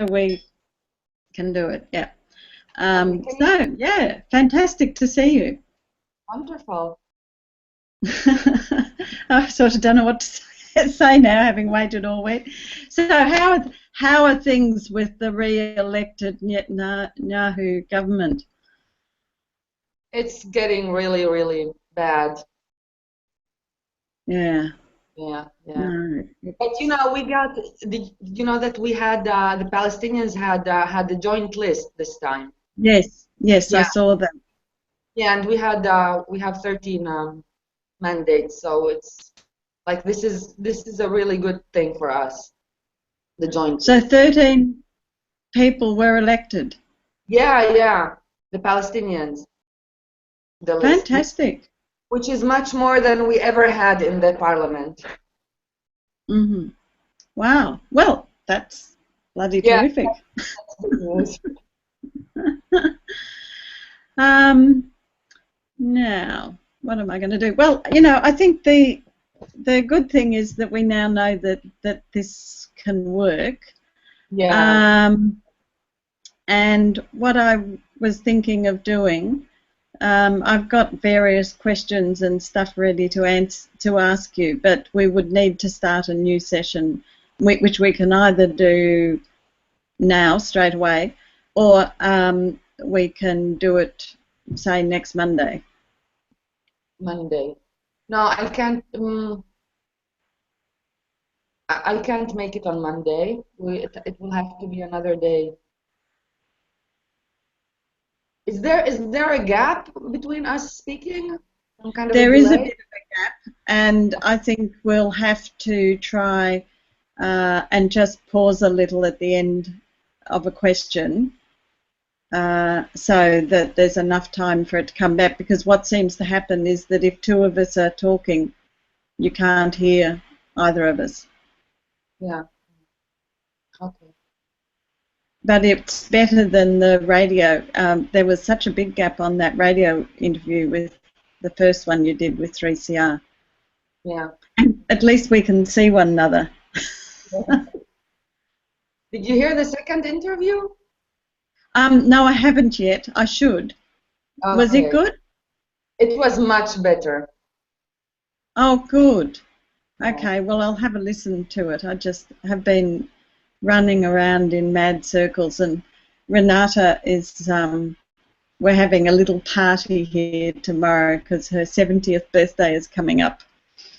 we can do it. Yeah. Okay. So yeah, fantastic to see you. Wonderful. I sort of don't know what to say now, having waited all week. So how are things with the re-elected Netanyahu government? It's getting really, really bad. Yeah. Yeah, yeah. No. But you know that we had the Palestinians had the joint list this time. Yes. Yes, I Yeah, saw that. yeah, and we have 13 mandates, so it's like this is a really good thing for us, the joint So list. 13 people were elected. Yeah, yeah, the Palestinians, the list, Fantastic. which is much more than we ever had in the parliament. Hmm. Wow. Well, that's bloody Yeah, terrific. that's good news. Um, Now, what am I going to do? Well, I think the good thing is that we now know that this can work. Yeah. Um, and what I was thinking of doing, I've got various questions and stuff ready to ask you, but we would need to start a new session, which we can either do now straight away, or we can do it, say, next Monday. Monday. No, I can't. I can't make it on Monday. It will have to be another day. Is there a gap between us speaking? Some kind of a There is a delay? bit of a gap, and I think we'll have to try and just pause a little at the end of a question so that there's enough time for it to come back, because what seems to happen is that if two of us are talking, you can't hear either of us. Yeah. Okay. But it's better than the radio. There was such a big gap on that radio interview with the first one you did with 3CR. Yeah. At least we can see one another. Did you hear the second interview? No, I haven't yet. I should. Was it Okay. good? It was much better. Oh, good. Yeah. Okay, well, I'll have a listen to it. I just have been running around in mad circles, and Renata is, we're having a little party here tomorrow because her 70th birthday is coming up.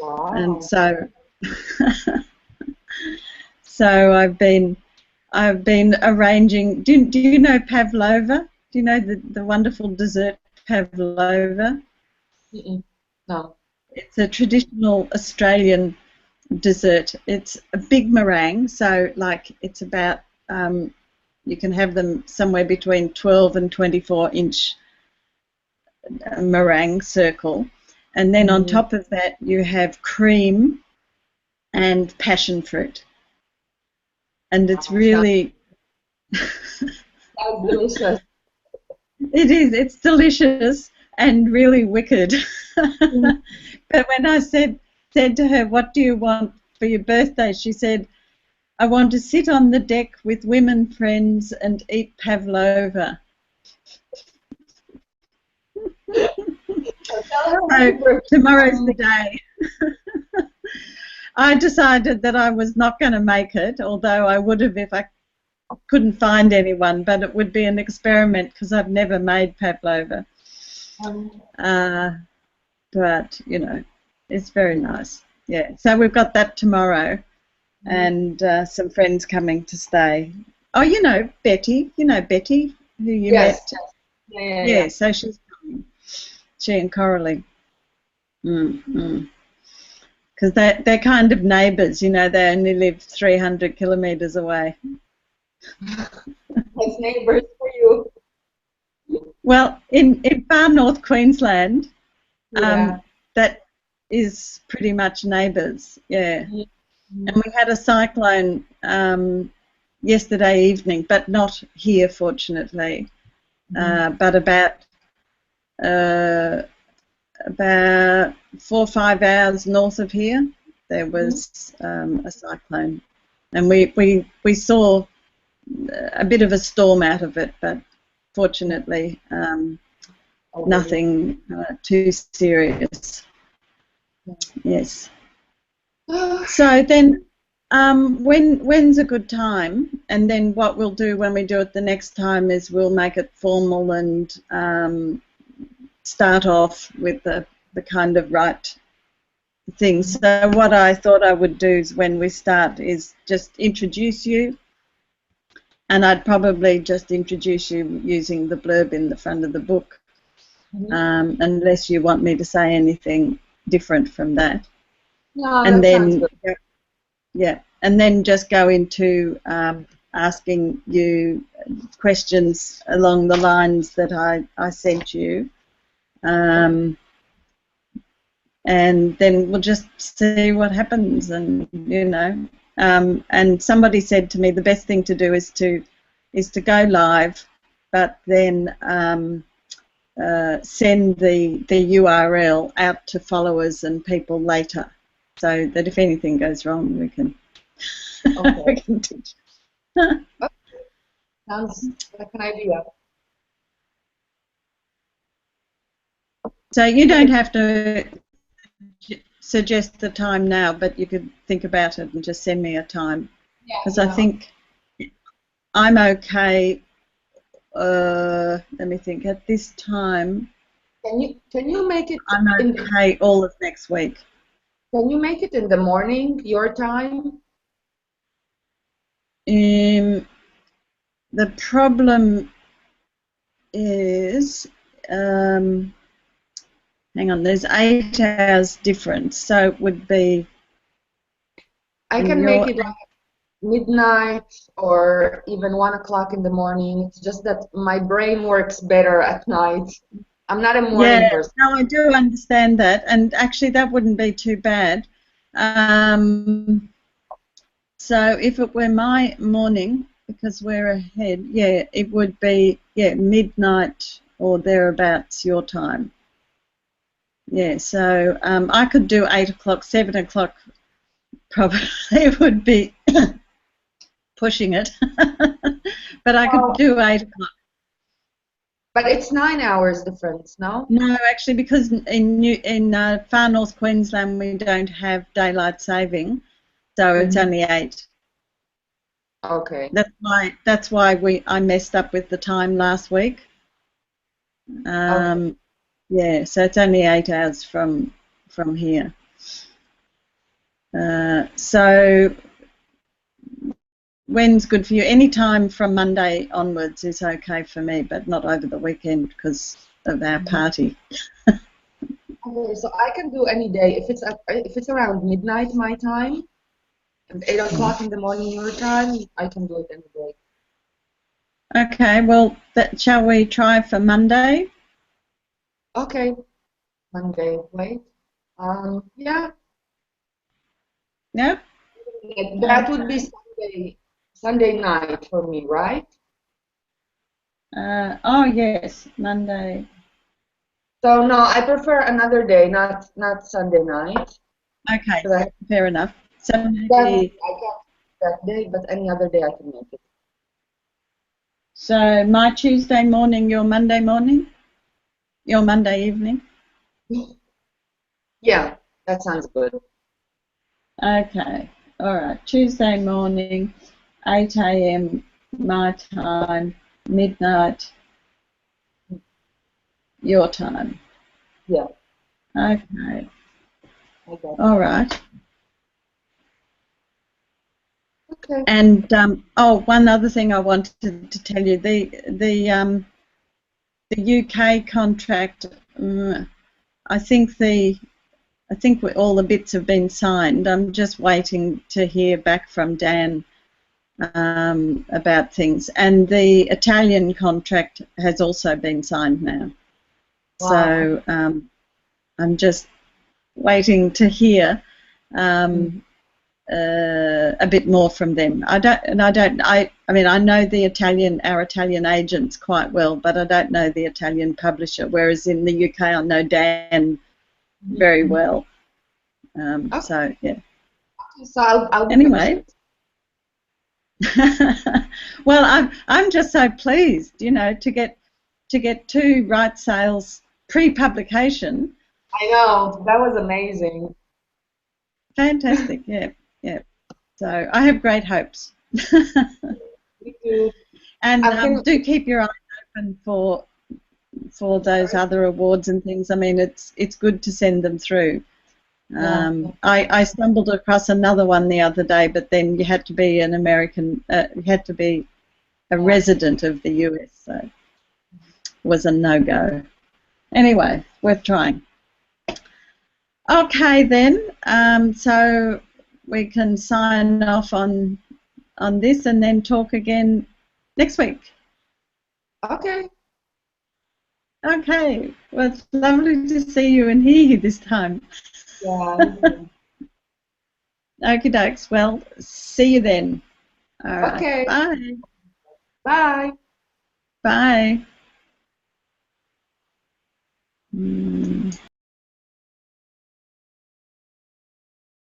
And Wow. so, so I've been arranging. Do you know pavlova? Do you know the wonderful dessert pavlova? Mm-mm. No. It's a traditional Australian dessert. It's a big meringue, so like it's about you can have them somewhere between 12 and 24-inch meringue circle, and then on Mm-hmm. top of that you have cream and passion fruit, and it's Wow. Sounds really delicious. it is. It's delicious and really wicked. But when I said to her, "What do you want for your birthday?" she said, "I want to sit on the deck with women friends and eat pavlova." So tell her happy So birthday tomorrow's from the me. day. I decided that I was not going to make it, although I would have if I couldn't find anyone, but it would be an experiment because I've never made pavlova. Um, Uh, but, it's very nice. Yeah, so we've got that tomorrow mhm. and some friends coming to stay. Oh, Betty, Betty, who you Yes. met. Yeah, yeah, yeah. Yeah, so she's coming. She and Coralie. Mm. Because they're kind of neighbours, they only live 300 kilometres away. That's neighbors for you. Well, in far north Queensland, Yeah. that is pretty much neighbours, yeah. And Mhm. we had a cyclone yesterday evening, but not here, fortunately. Mhm. But uh, about 4 or 5 hours north of here, there Mhm. was a cyclone, and we saw a bit of a storm out of it, but fortunately Already. nothing too serious. Yes. So then, when's a good time? And then what we'll do when we do it the next time is we'll make it formal and start off with the kind of right things. So what I thought I would do is when we start is just introduce you, and I'd probably just introduce you using the blurb in the front of the book, unless you want me to say anything different from that. No, And that sounds then, good. yeah, and then just go into asking you questions along the lines that I sent you. And then we'll just see what happens, and and somebody said to me the best thing to do is to go live, but then send the URL out to followers and people later, so that if anything goes wrong, we can we can teach. Sounds like an idea. So you don't have to suggest the time now, but you could think about it and just send me a time, because I think I'm okay. Let me think. At this time, Can you make it I'm okay all of next week. Can you make it in the morning, your time? The problem is, hang on, there's 8 hours difference, so it would be. I can make it like midnight or even 1 o'clock in the morning. It's just that my brain works better at night. I'm not a morning person. No, I do understand that, and actually that wouldn't be too bad. So if it were my morning, because we're ahead, it would be midnight or thereabouts your time. Yeah, so I could do 8 o'clock, 7 o'clock. Probably would be pushing it, but I could do 8 o'clock. But it's 9 hours difference, no? No, actually, because in far north Queensland we don't have daylight saving, so it's only 8. Okay. That's why I messed up with the time last week. Okay. Yeah, so it's only 8 hours from here. So when's good for you? Any time from Monday onwards is okay for me, but not over the weekend because of our party. Okay, so I can do any day if it's around midnight my time and 8 o'clock in the morning your time. I can do it any day. Okay, well, shall we try for Monday? Okay, Monday. Wait. Yeah. Yeah. That would be Sunday night for me, right? Oh yes, Monday. So no, I prefer another day, not Sunday night. Okay, So fair enough. So I maybe. can't that day, but any other day I can make it. So my Tuesday morning, your Monday morning, your Monday evening. Yeah, that sounds good. Okay, all right. Tuesday morning, 8 a.m. my time, midnight your time. Yeah, Okay, I got it. all right. Okay. And one other thing I wanted to tell you: the UK contract. I think all the bits have been signed. I'm just waiting to hear back from Dan about things, and the Italian contract has also been signed now. Wow. So I'm just waiting to hear a bit more from them. I mean, I know our Italian agents quite well, but I don't know the Italian publisher. Whereas in the UK, I know Dan very well. Okay. So yeah. So I'll be Anyway, Well, I'm just so pleased, you know, to get two right sales pre-publication. I know, that was amazing. Fantastic, yeah, yeah. So I have great hopes. Me too. And I can, do keep your eyes open for those sorry. other awards and things. I mean, it's good to send them through. Yeah. I stumbled across another one the other day, but then you had to be an American, you had to be a Yeah. resident of the US, so it was a no-go. Anyway, worth trying. Okay, then. So we can sign off on this and then talk again next week. Okay. Okay. Well, it's lovely to see you and hear you this time. Yeah, me too. Okie dokes. Well, see you then. All right. Okay. Bye. Bye. Bye. Mm.